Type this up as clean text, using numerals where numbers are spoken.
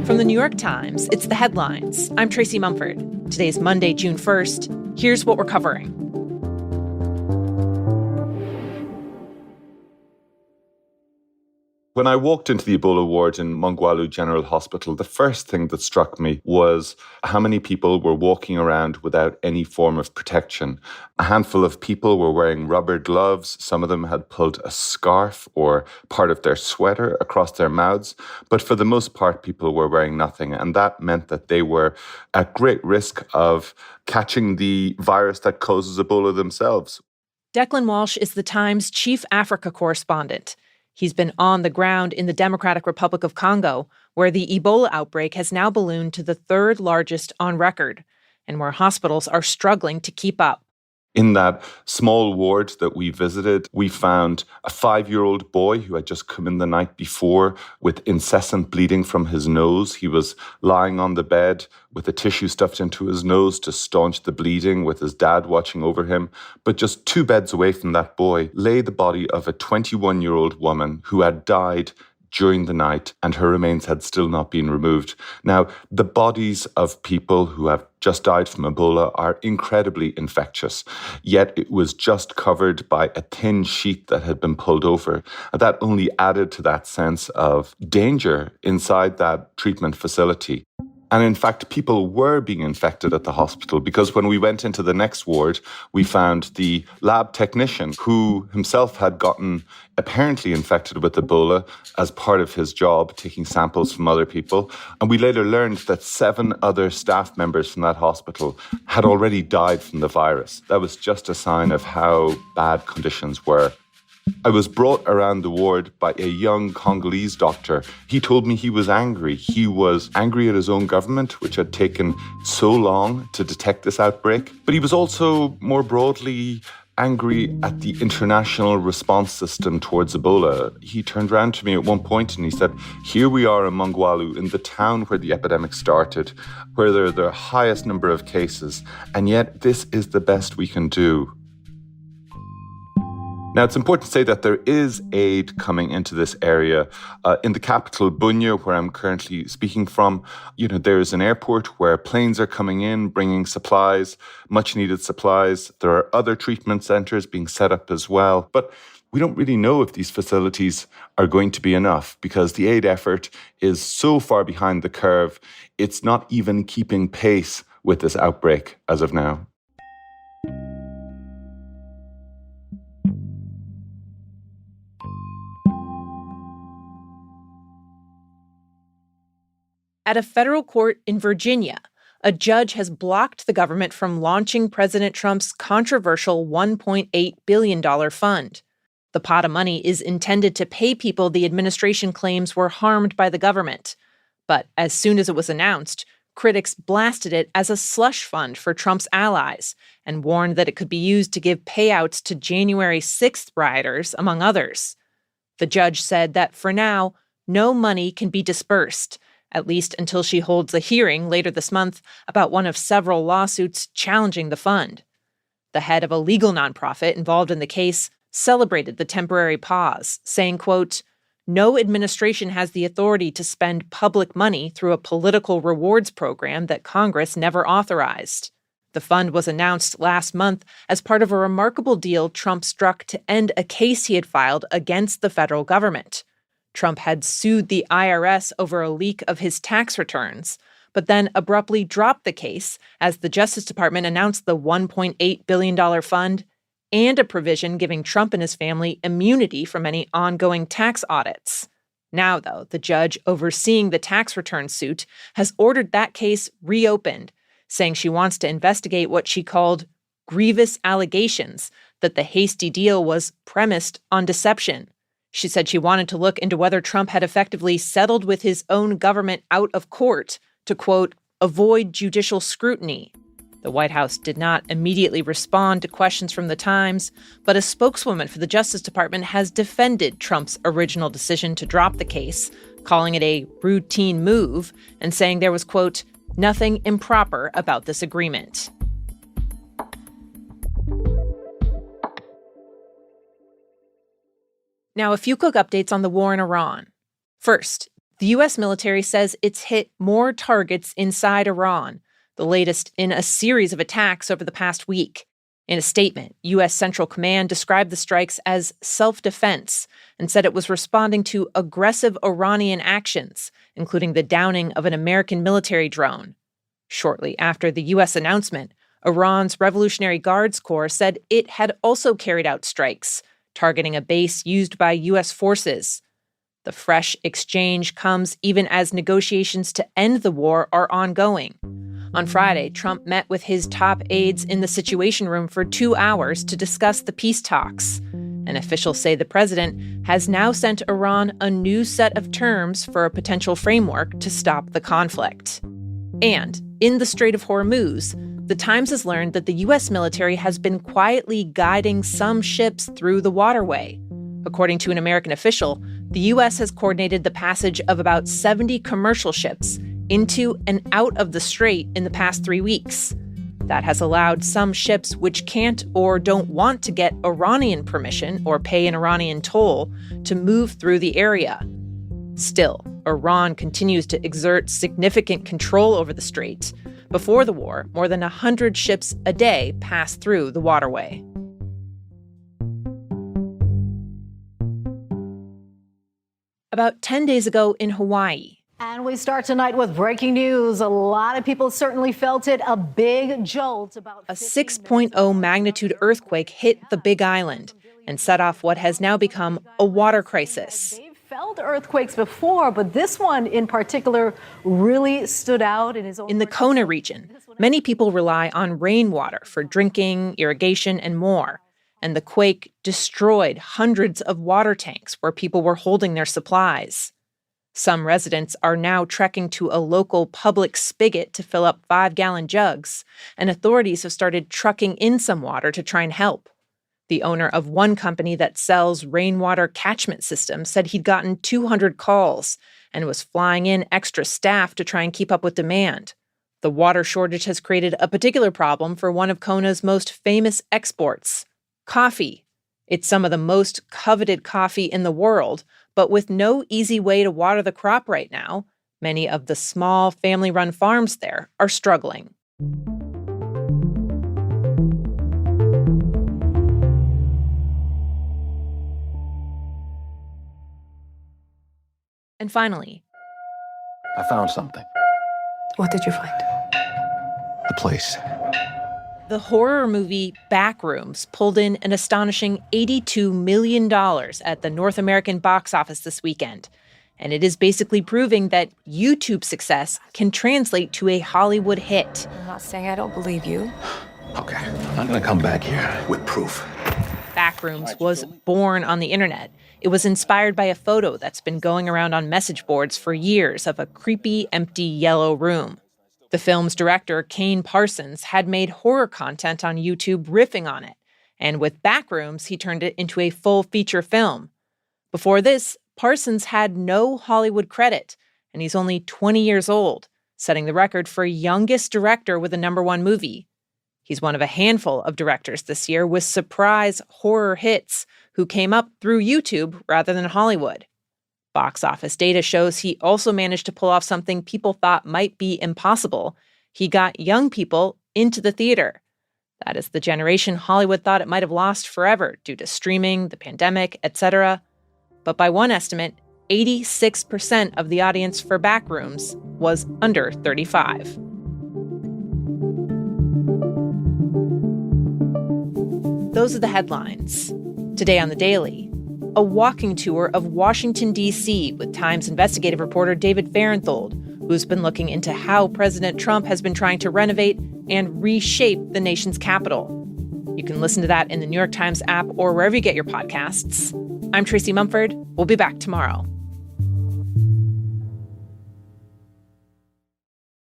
From the New York Times, it's The Headlines. I'm Tracy Mumford. Today's Monday, June 1st. Here's what we're covering. When I walked into the Ebola ward in Mongwalu General Hospital, the first thing that struck me was how many people were walking around without any form of protection. A handful of people were wearing rubber gloves. Some of them had pulled a scarf or part of their sweater across their mouths. But for the most part, people were wearing nothing. And that meant that they were at great risk of catching the virus that causes Ebola themselves. Declan Walsh is the Times' chief Africa correspondent. He's been on the ground in the Democratic Republic of Congo, where the Ebola outbreak has now ballooned to the third largest on record, and where hospitals are struggling to keep up. In that small ward that we visited, we found a 5-year-old boy who had just come in the night before with incessant bleeding from his nose. He was lying on the bed with a tissue stuffed into his nose to staunch the bleeding, with his dad watching over him. But just 2 beds away from that boy lay the body of a 21-year-old woman who had died during the night, and her remains had still not been removed. Now, the bodies of people who have just died from Ebola are incredibly infectious, yet it was just covered by a thin sheet that had been pulled over. And that only added to that sense of danger inside that treatment facility. And in fact, people were being infected at the hospital, because when we went into the next ward, we found the lab technician who himself had gotten apparently infected with Ebola as part of his job, taking samples from other people. And we later learned that 7 other staff members from that hospital had already died from the virus. That was just a sign of how bad conditions were. I was brought around the ward by a young Congolese doctor. He told me he was angry. He was angry at his own government, which had taken so long to detect this outbreak. But he was also more broadly angry at the international response system towards Ebola. He turned around to me at one point and he said, here we are in Mongwalu, in the town where the epidemic started, where there are the highest number of cases, and yet this is the best we can do. Now, it's important to say that there is aid coming into this area. In the capital, Bunia, where I'm currently speaking from, there is an airport where planes are coming in, bringing supplies, much needed supplies. There are other treatment centers being set up as well. But we don't really know if these facilities are going to be enough, because the aid effort is so far behind the curve. It's not even keeping pace with this outbreak as of now. At a federal court in Virginia, a judge has blocked the government from launching President Trump's controversial $1.8 billion fund. The pot of money is intended to pay people the administration claims were harmed by the government. But as soon as it was announced, critics blasted it as a slush fund for Trump's allies and warned that it could be used to give payouts to January 6th rioters, among others. The judge said that for now, no money can be dispersed, at least until she holds a hearing later this month about one of several lawsuits challenging the fund. The head of a legal nonprofit involved in the case celebrated the temporary pause, saying, quote, "No administration has the authority to spend public money through a political rewards program that Congress never authorized." The fund was announced last month as part of a remarkable deal Trump struck to end a case he had filed against the federal government. Trump had sued the IRS over a leak of his tax returns, but then abruptly dropped the case as the Justice Department announced the $1.8 billion fund and a provision giving Trump and his family immunity from any ongoing tax audits. Now, though, the judge overseeing the tax return suit has ordered that case reopened, saying she wants to investigate what she called grievous allegations that the hasty deal was premised on deception. She said she wanted to look into whether Trump had effectively settled with his own government out of court to, quote, avoid judicial scrutiny. The White House did not immediately respond to questions from the Times, but a spokeswoman for the Justice Department has defended Trump's original decision to drop the case, calling it a routine move and saying there was, quote, nothing improper about this agreement. Now, a few quick updates on the war in Iran. First, The U.S. military says it's hit more targets inside Iran, the latest in a series of attacks over the past week. In a statement, U.S. Central Command described the strikes as self-defense and said it was responding to aggressive Iranian actions, including the downing of an American military drone. Shortly after the U.S. announcement, Iran's Revolutionary Guards Corps said it had also carried out strikes, targeting a base used by U.S. forces. The fresh exchange comes even as negotiations to end the war are ongoing. On Friday, Trump met with his top aides in the Situation Room for 2 hours to discuss the peace talks. And officials say the president has now sent Iran a new set of terms for a potential framework to stop the conflict. And in the Strait of Hormuz, the Times has learned that the U.S. military has been quietly guiding some ships through the waterway. According to an American official, the U.S. has coordinated the passage of about 70 commercial ships into and out of the strait in the past 3 weeks. That has allowed some ships which can't or don't want to get Iranian permission or pay an Iranian toll to move through the area. Still, Iran continues to exert significant control over the strait. Before the war, more than 100 ships a day passed through the waterway. About 10 days ago in Hawaii. And we start tonight with breaking news. A lot of people certainly felt it. A big jolt. A 6.0 magnitude earthquake hit the Big Island and set off what has now become a water crisis. They've felt earthquakes before, but this one in particular really stood out in his own. In the Kona region, many people rely on rainwater for drinking, irrigation, and more. And the quake destroyed hundreds of water tanks where people were holding their supplies. Some residents are now trekking to a local public spigot to fill up 5-gallon jugs, and authorities have started trucking in some water to try and help. The owner of one company that sells rainwater catchment systems said he'd gotten 200 calls and was flying in extra staff to try and keep up with demand. The water shortage has created a particular problem for one of Kona's most famous exports. Coffee. It's some of the most coveted coffee in the world, but with no easy way to water the crop right now, many of the small family-run farms there are struggling. And finally, I found something. What did you find? The place. The horror movie Backrooms pulled in an astonishing $82 million at the North American box office this weekend. And it is basically proving that YouTube success can translate to a Hollywood hit. I'm not saying I don't believe you. Okay, I'm gonna come back here with proof. Backrooms was born on the internet. It was inspired by a photo that's been going around on message boards for years of a creepy, empty yellow room. The film's director, Kane Parsons, had made horror content on YouTube riffing on it. And with Backrooms, he turned it into a full feature film. Before this, Parsons had no Hollywood credit, and he's only 20 years old, setting the record for youngest director with a #1 movie. He's one of a handful of directors this year with surprise horror hits who came up through YouTube rather than Hollywood. Box office data shows he also managed to pull off something people thought might be impossible. He got young people into the theater. That is the generation Hollywood thought it might have lost forever due to streaming, the pandemic, etc. But by one estimate, 86% of the audience for Backrooms was under 35. Those are the headlines. Today on The Daily, a walking tour of Washington, D.C. with Times investigative reporter David Fahrenthold, who's been looking into how President Trump has been trying to renovate and reshape the nation's capital. You can listen to that in the New York Times app or wherever you get your podcasts. I'm Tracy Mumford. We'll be back tomorrow.